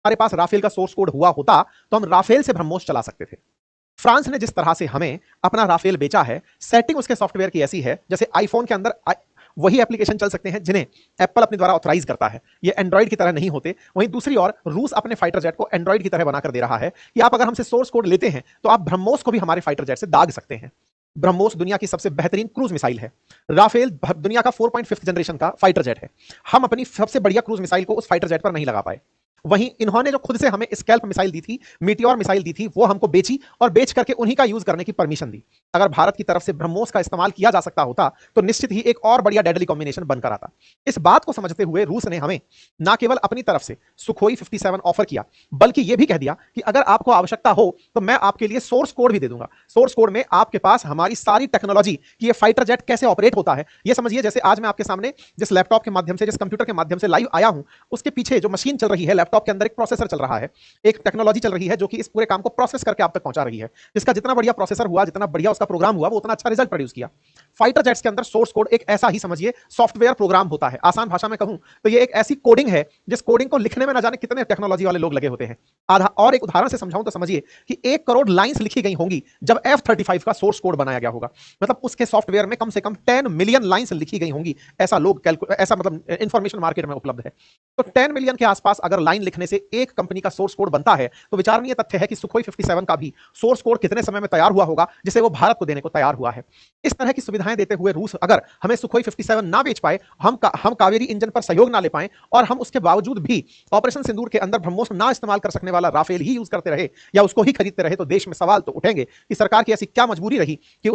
हमारे पास राफेल का source code हुआ होता तो हम राफेल से ब्रह्मोस चला सकते थे। फ्रांस ने जिस तरह से हमें अपना राफेल बेचा है, सेटिंग उसके सॉफ्टवेयर की ऐसी है जैसे आईफोन के अंदर वही एप्लीकेशन चल सकते हैं जिन्हें एप्पल अपने द्वारा ऑथराइज करता है, ये एंड्रॉइड की तरह नहीं होते। वहीं दूसरी ओर रूस अपने फाइटर जेट को एंड्रॉइड की तरह बनाकर दे रहा है कि आप अगर हमसे सोर्स कोड लेते हैं तो आप ब्रह्मोस को भी हमारे फाइटर जेट से दाग सकते हैं। ब्रह्मोस दुनिया की सबसे बेहतरीन क्रूज मिसाइल है। राफेल दुनिया का 4.5 जनरेशन का फाइटर जेट है। हम अपनी सबसे बढ़िया क्रूज मिसाइल को उस फाइटर जेट पर नहीं लगा पाए। वहीं इन्होंने जो खुद से हमें स्कैल्प मिसाइल दी थी, मीटियोर मिसाइल दी थी, वो हमको बेची और बेच करके उन्हीं का यूज करने की परमिशन दी। अगर भारत की तरफ से ब्रह्मोस का इस्तेमाल किया जा सकता होता तो निश्चित ही एक और बढ़िया डेडली कॉम्बिनेशन बनकर आता। इस बात को समझते हुए रूस ने हमें ना केवल अपनी तरफ से सुखोई 57 ऑफर किया, बल्कि यह भी कह दिया कि अगर आपको आवश्यकता हो तो मैं आपके लिए सोर्स कोड भी दे दूंगा। सोर्स कोड में आपके पास हमारी सारी टेक्नोलॉजी कि ये फाइटर जेट कैसे ऑपरेट होता है, ये समझिए जैसे आज मैं आपके सामने जिस लैपटॉप के माध्यम से, जिस कंप्यूटर के माध्यम से लाइव आया हूं, उसके पीछे जो मशीन चल रही है, लैपटॉप के अंदर एक प्रोसेसर चल रहा है, एक टेक्नोलॉजी चल रही है जो कि इस पूरे काम को प्रोसेस करके आप तक पहुंचा रही है। जिसका जितना बढ़िया प्रोसेसर हुआ, जितना बढ़िया उसका प्रोग्राम हुआ, वो उतना अच्छा रिजल्ट प्रोड्यूस किया। फाइटर जेट्स के अंदर सोर्स कोड एक ऐसा ही समझिए सॉफ्टवेयर प्रोग्राम होता है। आसान भाषा में कहूं तो ये एक ऐसी कोडिंग है जिस कोडिंग को लिखने में ना जाने कितने टेक्नोलॉजी वाले लोग लगे होते हैं। आधा और एक उदाहरण से समझाऊं तो समझिए कि 1 करोड़ लाइंस लिखी गई होंगी जब F-35 का सोर्स कोड बनाया गया होगा। मतलब उसके सॉफ्टवेयर में कम से कम 10 मिलियन लाइंस लिखी गई होंगी। ऐसा लोग ऐसा मतलब इंफॉर्मेशन मार्केट में उपलब्ध है। तो 10 मिलियन के आसपास अगर लाइन लिखने से एक कंपनी का सोर्स कोड बनता है तो विचारणीय तथ्य है कि सुखोई 57 का भी सोर्स कोड कितने समय में तैयार हुआ होगा जिसे वो भारत को देने को तैयार हुआ है। इस तरह की सुविधाएं देते हुए रूस अगर हमें सुखोई 57 ना बेच पाए, हम कावेरी इंजन पर सहयोग ना ले पाए और हम उसके बावजूद भी ऑपरेशन सिंदूर के अंदर ब्रह्मोस ना इस्तेमाल कर सकने वाला राफेल ही यूज करते रहे या उसको ही खरीदते रहे, तो देश में सवाल तो उठेंगे कि सरकार की ऐसी क्या मजबूरी रही कि